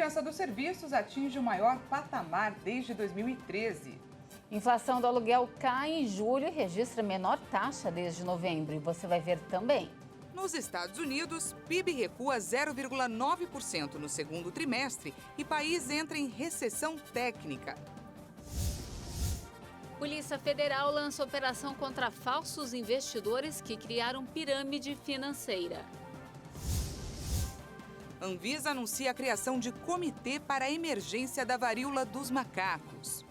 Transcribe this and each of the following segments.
confiança dos serviços atinge o maior patamar desde 2013. Inflação do aluguel cai em julho e registra menor taxa desde novembro. E você vai ver também. Nos Estados Unidos, PIB recua 0,9% no segundo trimestre e país entra em recessão técnica. Polícia Federal lança operação contra falsos investidores que criaram pirâmide financeira. Anvisa anuncia a criação de comitê para a emergência da varíola dos macacos.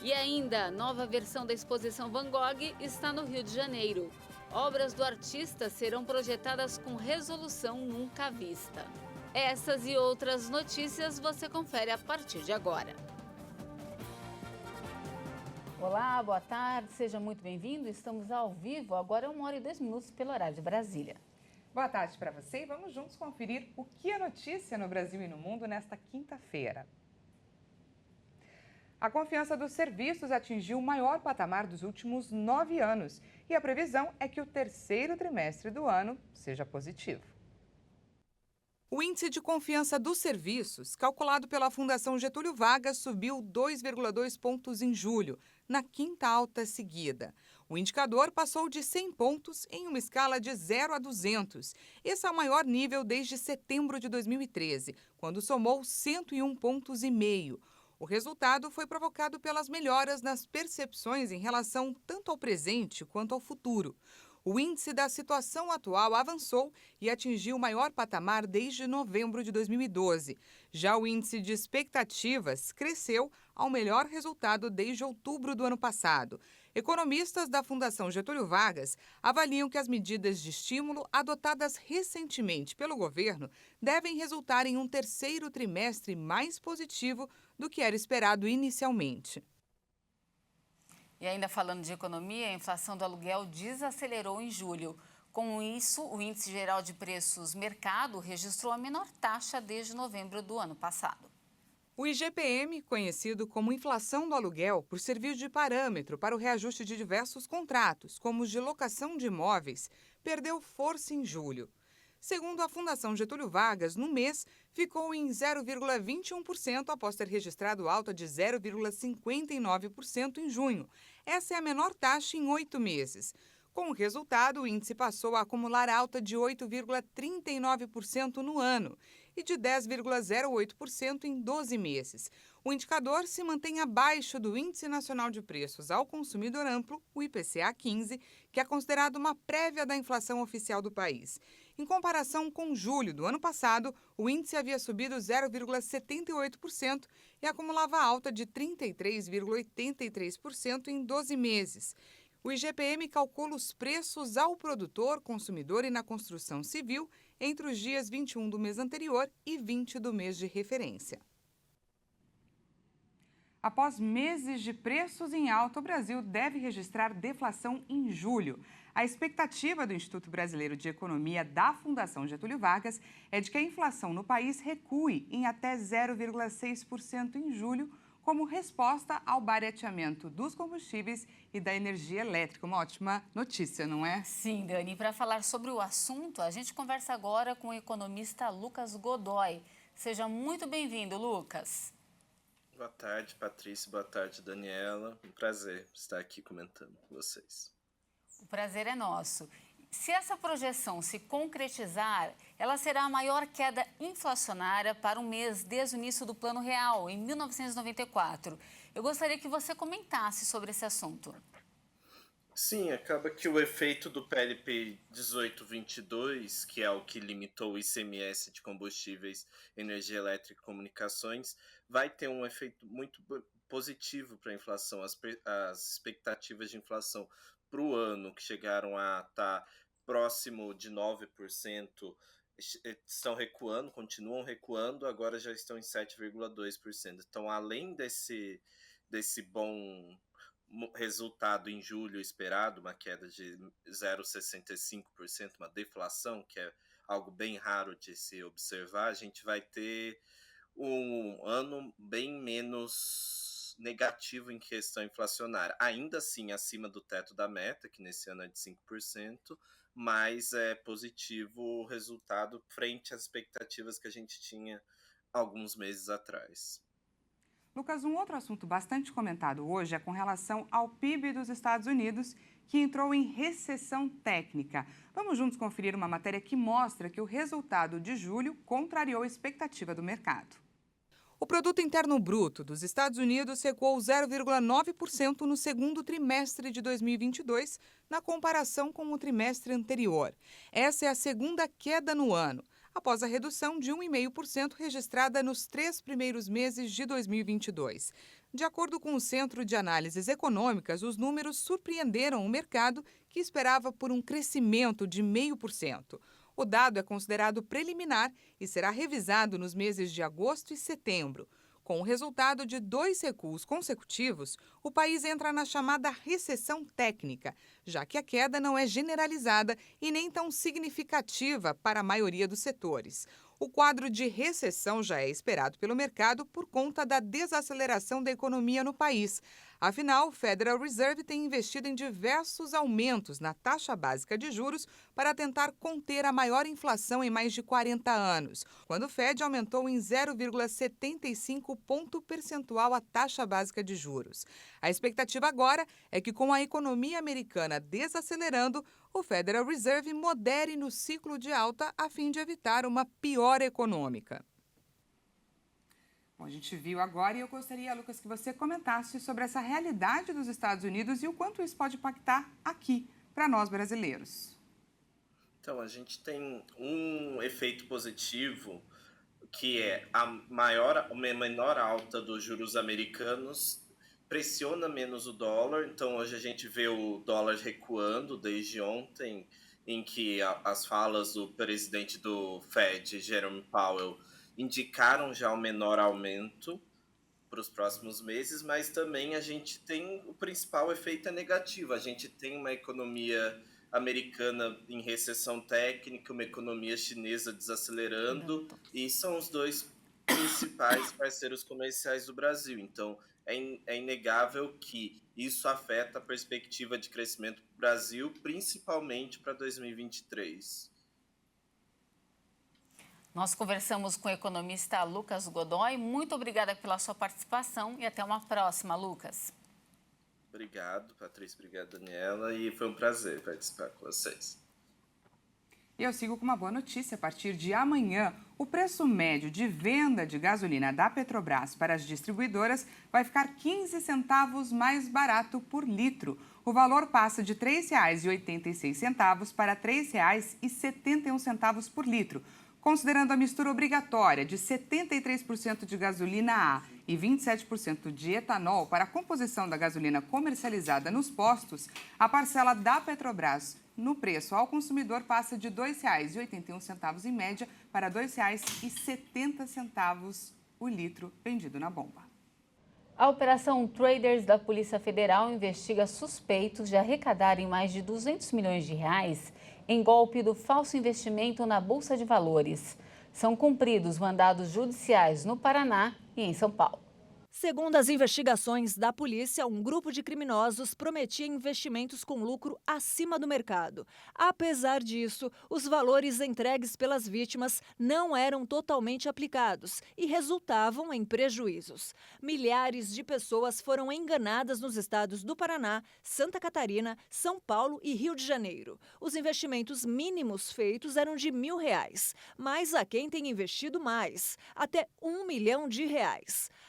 E ainda, nova versão da exposição Van Gogh está no Rio de Janeiro. Obras do artista serão projetadas com resolução nunca vista. Essas e outras notícias você confere a partir de agora. Olá, boa tarde, seja muito bem-vindo. Estamos ao vivo, agora é 1h02 pelo horário de Brasília. Boa tarde para você e vamos juntos conferir o que é notícia no Brasil e no mundo nesta quinta-feira. A confiança dos serviços atingiu o maior patamar dos últimos 9 anos e a previsão é que o terceiro trimestre do ano seja positivo. O índice de confiança dos serviços, calculado pela Fundação Getúlio Vargas, subiu 2,2 pontos em julho, na quinta alta seguida. O indicador passou de 100 pontos em uma escala de 0 a 200. Esse é o maior nível desde setembro de 2013, quando somou 101,5 pontos. O resultado foi provocado pelas melhoras nas percepções em relação tanto ao presente quanto ao futuro. O índice da situação atual avançou e atingiu o maior patamar desde novembro de 2012. Já o índice de expectativas cresceu ao melhor resultado desde outubro do ano passado. Economistas da Fundação Getúlio Vargas avaliam que as medidas de estímulo adotadas recentemente pelo governo devem resultar em um terceiro trimestre mais positivo do que era esperado inicialmente. E ainda falando de economia, a inflação do aluguel desacelerou em julho. Com isso, o Índice Geral de Preços Mercado registrou a menor taxa desde novembro do ano passado. O IGPM, conhecido como inflação do aluguel, por servir de parâmetro para o reajuste de diversos contratos, como os de locação de imóveis, perdeu força em julho. Segundo a Fundação Getúlio Vargas, no mês, ficou em 0,21% após ter registrado alta de 0,59% em junho. Essa é a menor taxa em 8 meses. Com o resultado, o índice passou a acumular alta de 8,39% no ano e de 10,08% em 12 meses. O indicador se mantém abaixo do Índice Nacional de Preços ao Consumidor Amplo, o IPCA 15, que é considerado uma prévia da inflação oficial do país. Em comparação com julho do ano passado, o índice havia subido 0,78% e acumulava alta de 33,83% em 12 meses. O IGPM calcula os preços ao produtor, consumidor e na construção civil entre os dias 21 do mês anterior e 20 do mês de referência. Após meses de preços em alta, o Brasil deve registrar deflação em julho. A expectativa do Instituto Brasileiro de Economia da Fundação Getúlio Vargas é de que a inflação no país recue em até 0,6% em julho, como resposta ao barateamento dos combustíveis e da energia elétrica. Uma ótima notícia, não é? Sim, Dani. Para falar sobre o assunto, a gente conversa agora com o economista Lucas Godoy. Seja muito bem-vindo, Lucas. Boa tarde, Patrícia. Boa tarde, Daniela. Um prazer estar aqui comentando com vocês. O prazer é nosso. Se essa projeção se concretizar, ela será a maior queda inflacionária para um mês desde o início do Plano Real, em 1994. Eu gostaria que você comentasse sobre esse assunto. Sim, acaba que o efeito do PLP 1822, que é o que limitou o ICMS de combustíveis, energia elétrica e comunicações, vai ter um efeito muito positivo para a inflação. As expectativas de inflação para o ano, que chegaram a estar próximo de 9%, estão recuando, continuam recuando, agora já estão em 7,2%. Então, além desse bom resultado em julho esperado, uma queda de 0,65%, uma deflação, que é algo bem raro de se observar, a gente vai ter um ano bem menos negativo em questão inflacionária. Ainda assim, acima do teto da meta, que nesse ano é de 5%, mas é positivo o resultado frente às expectativas que a gente tinha alguns meses atrás. Lucas, um outro assunto bastante comentado hoje é com relação ao PIB dos Estados Unidos, que entrou em recessão técnica. Vamos juntos conferir uma matéria que mostra que o resultado de julho contrariou a expectativa do mercado. O Produto Interno Bruto dos Estados Unidos recuou 0,9% no segundo trimestre de 2022, na comparação com o trimestre anterior. Essa é a segunda queda no ano, após a redução de 1,5% registrada nos 3 primeiros meses de 2022. De acordo com o Centro de Análises Econômicas, os números surpreenderam o mercado, que esperava por um crescimento de 0,5%. O dado é considerado preliminar e será revisado nos meses de agosto e setembro. Com o resultado de 2 recuos consecutivos, o país entra na chamada recessão técnica, já que a queda não é generalizada e nem tão significativa para a maioria dos setores. O quadro de recessão já é esperado pelo mercado por conta da desaceleração da economia no país. Afinal, o Federal Reserve tem investido em diversos aumentos na taxa básica de juros para tentar conter a maior inflação em mais de 40 anos, quando o Fed aumentou em 0,75 ponto percentual a taxa básica de juros. A expectativa agora é que, com a economia americana desacelerando, o Federal Reserve modere no ciclo de alta a fim de evitar uma piora econômica. Bom, a gente viu agora e eu gostaria, Lucas, que você comentasse sobre essa realidade dos Estados Unidos e o quanto isso pode impactar aqui, para nós brasileiros. Então, a gente tem um efeito positivo, que é a menor alta dos juros americanos pressiona menos o dólar. Então, hoje a gente vê o dólar recuando desde ontem, em que as falas do presidente do Fed, Jerome Powell, indicaram já um menor aumento para os próximos meses, mas também a gente tem o principal efeito é negativo. A gente tem uma economia americana em recessão técnica, uma economia chinesa desacelerando, e são os dois principais parceiros comerciais do Brasil. Então, é inegável que isso afeta a perspectiva de crescimento do Brasil, principalmente para 2023. Nós conversamos com o economista Lucas Godoy. Muito obrigada pela sua participação e até uma próxima, Lucas. Obrigado, Patrícia. Obrigado, Daniela. E foi um prazer participar com vocês. E eu sigo com uma boa notícia. A partir de amanhã, o preço médio de venda de gasolina da Petrobras para as distribuidoras vai ficar 15 centavos mais barato por litro. O valor passa de R$ 3,86 para R$ 3,71 por litro. Considerando a mistura obrigatória de 73% de gasolina A e 27% de etanol para a composição da gasolina comercializada nos postos, a parcela da Petrobras no preço ao consumidor passa de R$ 2,81 em média para R$ 2,70 o litro vendido na bomba. A Operação Traders da Polícia Federal investiga suspeitos de arrecadarem mais de R$ 200 milhões em golpe do falso investimento na Bolsa de Valores. São cumpridos mandados judiciais no Paraná e em São Paulo. Segundo as investigações da polícia, um grupo de criminosos prometia investimentos com lucro acima do mercado. Apesar disso, os valores entregues pelas vítimas não eram totalmente aplicados e resultavam em prejuízos. Milhares de pessoas foram enganadas nos estados do Paraná, Santa Catarina, São Paulo e Rio de Janeiro. Os investimentos mínimos feitos eram de R$1.000, mas há quem tenha investido mais, até R$1 milhão.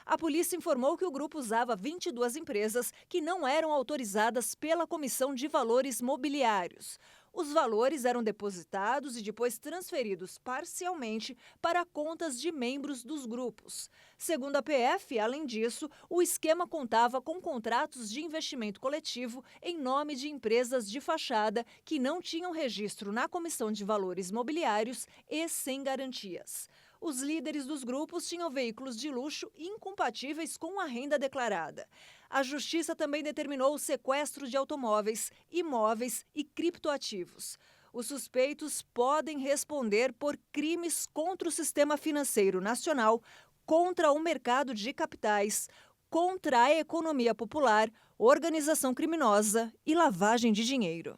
A polícia informou que o grupo usava 22 empresas que não eram autorizadas pela Comissão de Valores Mobiliários. Os valores eram depositados e depois transferidos parcialmente para contas de membros dos grupos. Segundo a PF, além disso, o esquema contava com contratos de investimento coletivo em nome de empresas de fachada que não tinham registro na Comissão de Valores Mobiliários e sem garantias. Os líderes dos grupos tinham veículos de luxo incompatíveis com a renda declarada. A Justiça também determinou o sequestro de automóveis, imóveis e criptoativos. Os suspeitos podem responder por crimes contra o sistema financeiro nacional, contra o mercado de capitais, contra a economia popular, organização criminosa e lavagem de dinheiro.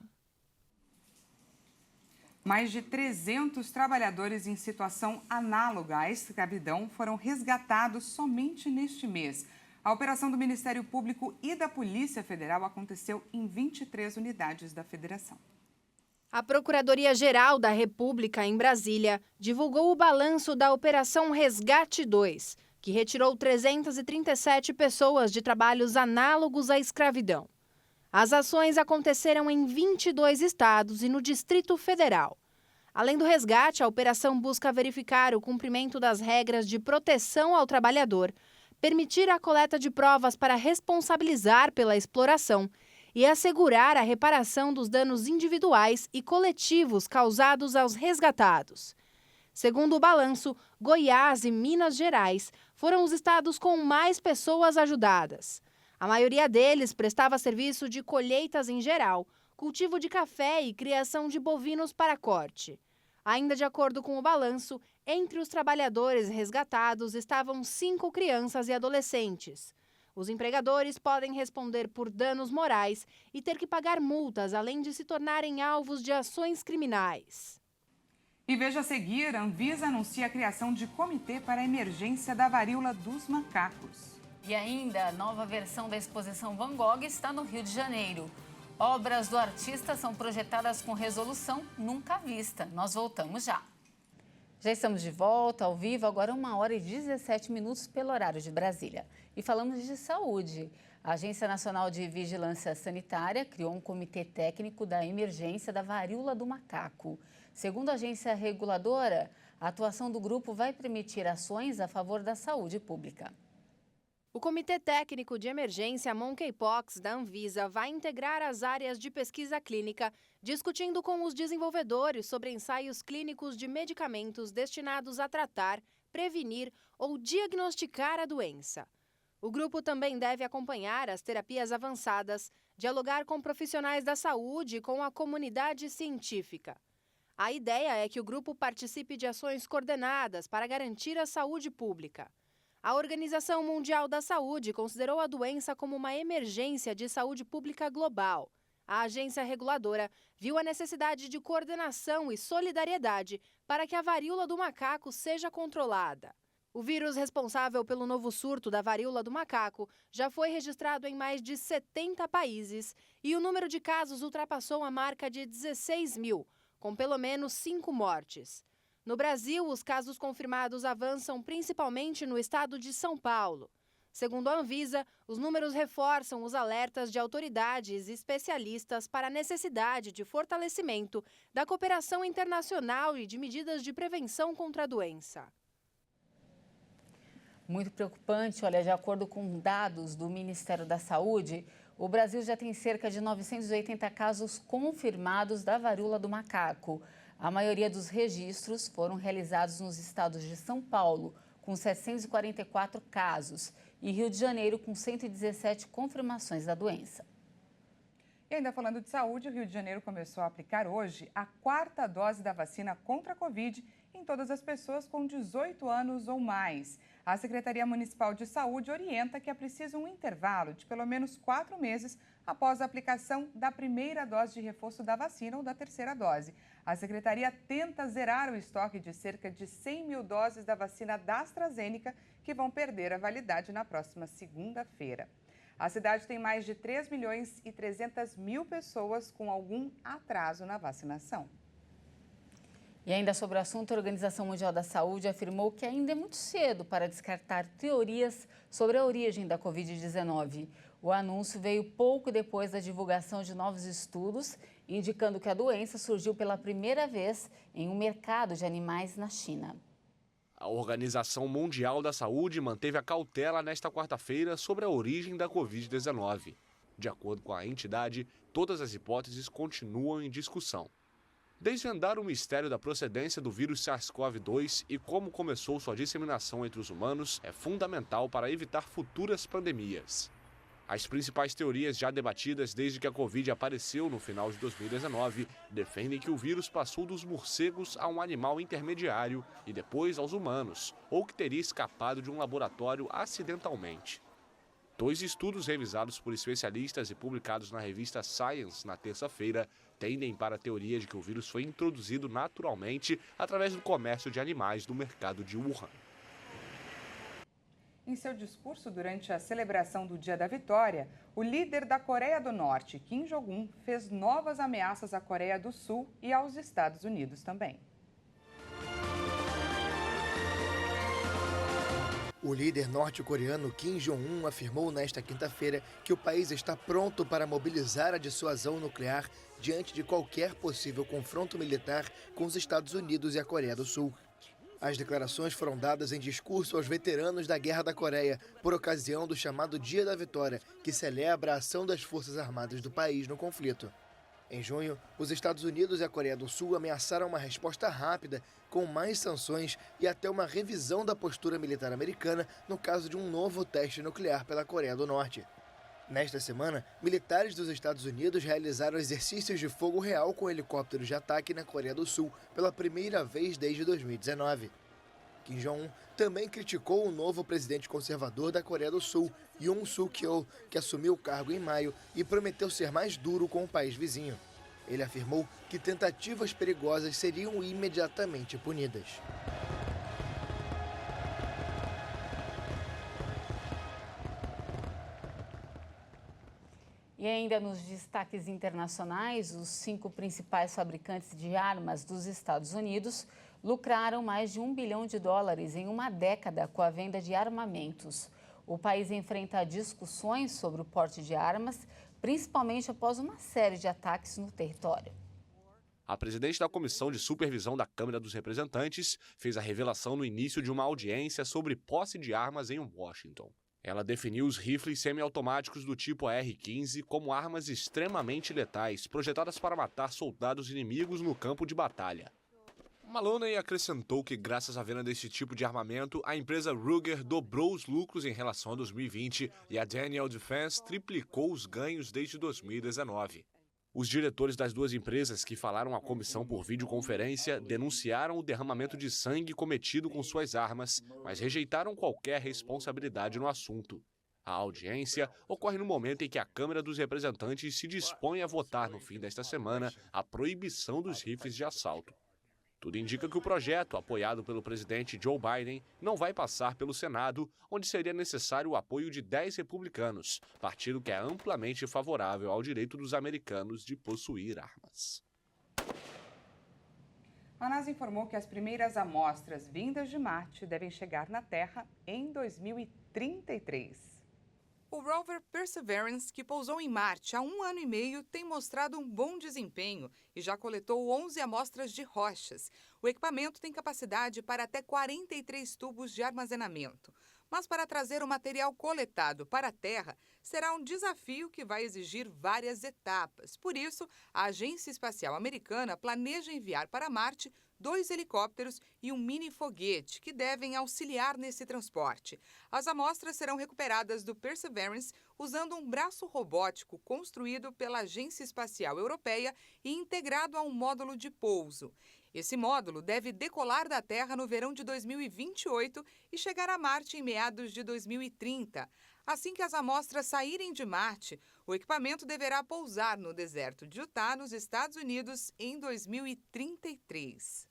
Mais de 300 trabalhadores em situação análoga à escravidão foram resgatados somente neste mês. A operação do Ministério Público e da Polícia Federal aconteceu em 23 unidades da Federação. A Procuradoria-Geral da República, em Brasília, divulgou o balanço da Operação Resgate 2, que retirou 337 pessoas de trabalhos análogos à escravidão. As ações aconteceram em 22 estados e no Distrito Federal. Além do resgate, a operação busca verificar o cumprimento das regras de proteção ao trabalhador, permitir a coleta de provas para responsabilizar pela exploração e assegurar a reparação dos danos individuais e coletivos causados aos resgatados. Segundo o balanço, Goiás e Minas Gerais foram os estados com mais pessoas ajudadas. A maioria deles prestava serviço de colheitas em geral, cultivo de café e criação de bovinos para corte. Ainda de acordo com o balanço, entre os trabalhadores resgatados estavam 5 crianças e adolescentes. Os empregadores podem responder por danos morais e ter que pagar multas, além de se tornarem alvos de ações criminais. E veja a seguir, a Anvisa anuncia a criação de comitê para a emergência da varíola dos macacos. E ainda, a nova versão da exposição Van Gogh está no Rio de Janeiro. Obras do artista são projetadas com resolução nunca vista. Nós voltamos já. Já estamos de volta, ao vivo, agora 1h17 pelo horário de Brasília. E falamos de saúde. A Agência Nacional de Vigilância Sanitária criou um comitê técnico da emergência da varíola do macaco. Segundo a agência reguladora, a atuação do grupo vai permitir ações a favor da saúde pública. O Comitê Técnico de Emergência Monkeypox da Anvisa vai integrar as áreas de pesquisa clínica, discutindo com os desenvolvedores sobre ensaios clínicos de medicamentos destinados a tratar, prevenir ou diagnosticar a doença. O grupo também deve acompanhar as terapias avançadas, dialogar com profissionais da saúde e com a comunidade científica. A ideia é que o grupo participe de ações coordenadas para garantir a saúde pública. A Organização Mundial da Saúde considerou a doença como uma emergência de saúde pública global. A agência reguladora viu a necessidade de coordenação e solidariedade para que a varíola do macaco seja controlada. O vírus responsável pelo novo surto da varíola do macaco já foi registrado em mais de 70 países e o número de casos ultrapassou a marca de 16 mil, com pelo menos 5 mortes. No Brasil, os casos confirmados avançam principalmente no estado de São Paulo. Segundo a Anvisa, os números reforçam os alertas de autoridades e especialistas para a necessidade de fortalecimento da cooperação internacional e de medidas de prevenção contra a doença. Muito preocupante, olha, de acordo com dados do Ministério da Saúde, o Brasil já tem cerca de 980 casos confirmados da varíola do macaco. A maioria dos registros foram realizados nos estados de São Paulo, com 744 casos, e Rio de Janeiro, com 117 confirmações da doença. E ainda falando de saúde, o Rio de Janeiro começou a aplicar hoje a 4ª dose da vacina contra a Covid em todas as pessoas com 18 anos ou mais. A Secretaria Municipal de Saúde orienta que é preciso um intervalo de pelo menos 4 meses após a aplicação da primeira dose de reforço da vacina ou da terceira dose. A Secretaria tenta zerar o estoque de cerca de 100 mil doses da vacina da AstraZeneca, que vão perder a validade na próxima segunda-feira. A cidade tem mais de 3.300.000 pessoas com algum atraso na vacinação. E ainda sobre o assunto, a Organização Mundial da Saúde afirmou que ainda é muito cedo para descartar teorias sobre a origem da Covid-19. O anúncio veio pouco depois da divulgação de novos estudos, indicando que a doença surgiu pela primeira vez em um mercado de animais na China. A Organização Mundial da Saúde manteve a cautela nesta quarta-feira sobre a origem da Covid-19. De acordo com a entidade, todas as hipóteses continuam em discussão. Desvendar o mistério da procedência do vírus SARS-CoV-2 e como começou sua disseminação entre os humanos é fundamental para evitar futuras pandemias. As principais teorias já debatidas desde que a Covid apareceu no final de 2019 defendem que o vírus passou dos morcegos a um animal intermediário e depois aos humanos, ou que teria escapado de um laboratório acidentalmente. 2 estudos revisados por especialistas e publicados na revista Science na terça-feira tendem para a teoria de que o vírus foi introduzido naturalmente através do comércio de animais no mercado de Wuhan. Em seu discurso durante a celebração do Dia da Vitória, o líder da Coreia do Norte, Kim Jong-un, fez novas ameaças à Coreia do Sul e aos Estados Unidos também. O líder norte-coreano Kim Jong-un afirmou nesta quinta-feira que o país está pronto para mobilizar a dissuasão nuclear diante de qualquer possível confronto militar com os Estados Unidos e a Coreia do Sul. As declarações foram dadas em discurso aos veteranos da Guerra da Coreia, por ocasião do chamado Dia da Vitória, que celebra a ação das Forças Armadas do país no conflito. Em junho, os Estados Unidos e a Coreia do Sul ameaçaram uma resposta rápida, com mais sanções e até uma revisão da postura militar americana no caso de um novo teste nuclear pela Coreia do Norte. Nesta semana, militares dos Estados Unidos realizaram exercícios de fogo real com helicópteros de ataque na Coreia do Sul pela primeira vez desde 2019. Kim Jong-un também criticou o novo presidente conservador da Coreia do Sul, Yoon Suk-yeol, que assumiu o cargo em maio e prometeu ser mais duro com o país vizinho. Ele afirmou que tentativas perigosas seriam imediatamente punidas. E ainda nos destaques internacionais, os 5 principais fabricantes de armas dos Estados Unidos lucraram mais de $1 bilhão em uma década com a venda de armamentos. O país enfrenta discussões sobre o porte de armas, principalmente após uma série de ataques no território. A presidente da Comissão de Supervisão da Câmara dos Representantes fez a revelação no início de uma audiência sobre posse de armas em Washington. Ela definiu os rifles semiautomáticos do tipo AR-15 como armas extremamente letais, projetadas para matar soldados inimigos no campo de batalha. Maloney acrescentou que, graças à venda desse tipo de armamento, a empresa Ruger dobrou os lucros em relação a 2020 e a Daniel Defense triplicou os ganhos desde 2019. Os diretores das duas empresas que falaram à comissão por videoconferência denunciaram o derramamento de sangue cometido com suas armas, mas rejeitaram qualquer responsabilidade no assunto. A audiência ocorre no momento em que a Câmara dos Representantes se dispõe a votar no fim desta semana a proibição dos rifles de assalto. Tudo indica que o projeto, apoiado pelo presidente Joe Biden, não vai passar pelo Senado, onde seria necessário o apoio de 10 republicanos, partido que é amplamente favorável ao direito dos americanos de possuir armas. A NASA informou que as primeiras amostras vindas de Marte devem chegar na Terra em 2033. O rover Perseverance, que pousou em Marte há 1 ano e meio, tem mostrado um bom desempenho e já coletou 11 amostras de rochas. O equipamento tem capacidade para até 43 tubos de armazenamento. Mas para trazer o material coletado para a Terra, será um desafio que vai exigir várias etapas. Por isso, a Agência Espacial Americana planeja enviar para Marte 2 helicópteros e um mini-foguete que devem auxiliar nesse transporte. As amostras serão recuperadas do Perseverance usando um braço robótico construído pela Agência Espacial Europeia e integrado a um módulo de pouso. Esse módulo deve decolar da Terra no verão de 2028 e chegar a Marte em meados de 2030. Assim que as amostras saírem de Marte, o equipamento deverá pousar no deserto de Utah, nos Estados Unidos, em 2033.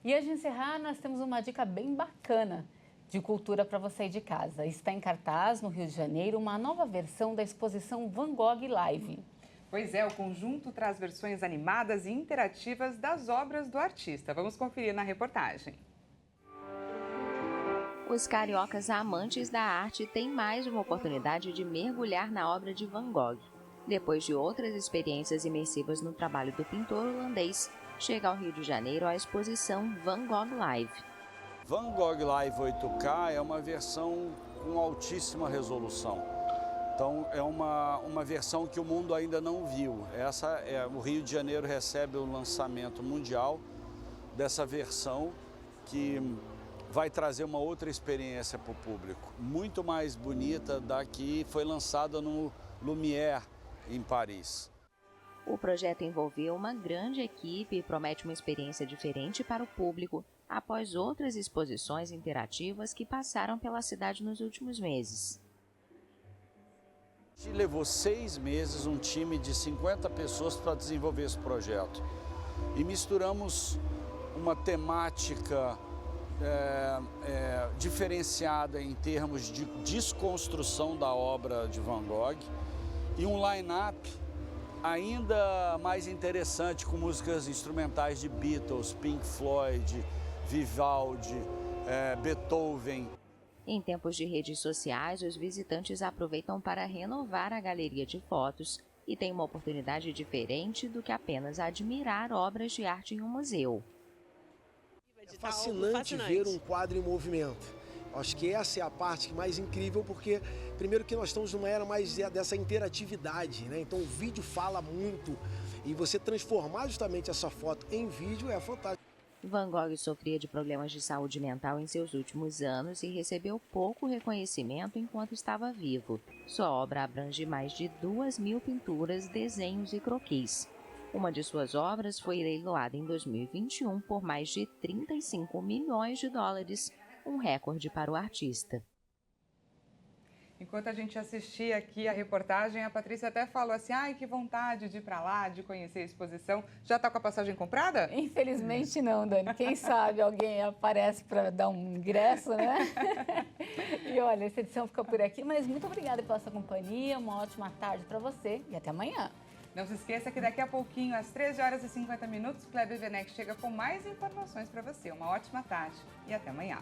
E antes de encerrar, nós temos uma dica bem bacana de cultura para você ir de casa. Está em cartaz, no Rio de Janeiro, uma nova versão da exposição Van Gogh Live. Pois é, o conjunto traz versões animadas e interativas das obras do artista. Vamos conferir na reportagem. Os cariocas amantes da arte têm mais uma oportunidade de mergulhar na obra de Van Gogh. Depois de outras experiências imersivas no trabalho do pintor holandês, chega ao Rio de Janeiro a exposição Van Gogh Live. Van Gogh Live 8K é uma versão com altíssima resolução. Então é uma versão que o mundo ainda não viu. O Rio de Janeiro recebe o lançamento mundial dessa versão que vai trazer uma outra experiência para o público, muito mais bonita da que foi lançada no Lumière, em Paris. O projeto envolveu uma grande equipe e promete uma experiência diferente para o público após outras exposições interativas que passaram pela cidade nos últimos meses. Levou 6 meses um time de 50 pessoas para desenvolver esse projeto. E misturamos uma temática diferenciada em termos de desconstrução da obra de Van Gogh e um line-up ainda mais interessante com músicas instrumentais de Beatles, Pink Floyd, Vivaldi, Beethoven. Em tempos de redes sociais, os visitantes aproveitam para renovar a galeria de fotos e têm uma oportunidade diferente do que apenas admirar obras de arte em um museu. É fascinante ver um quadro em movimento. Acho que essa é a parte mais incrível, porque primeiro que nós estamos numa era mais dessa interatividade, né? Então o vídeo fala muito e você transformar justamente essa foto em vídeo é fantástico. Van Gogh sofria de problemas de saúde mental em seus últimos anos e recebeu pouco reconhecimento enquanto estava vivo. Sua obra abrange mais de 2.000 pinturas, desenhos e croquis. Uma de suas obras foi leiloada em 2021 por mais de 35 milhões de dólares, um recorde para o artista. Enquanto a gente assistia aqui a reportagem, a Patrícia até falou assim, ai, que vontade de ir para lá, de conhecer a exposição. Já está com a passagem comprada? Infelizmente não, Dani. Quem sabe alguém aparece para dar um ingresso, né? E olha, essa edição fica por aqui, mas muito obrigada pela sua companhia, uma ótima tarde para você e até amanhã. Não se esqueça que daqui a pouquinho, às 13h50, Kleber Werneck chega com mais informações para você. Uma ótima tarde e até amanhã.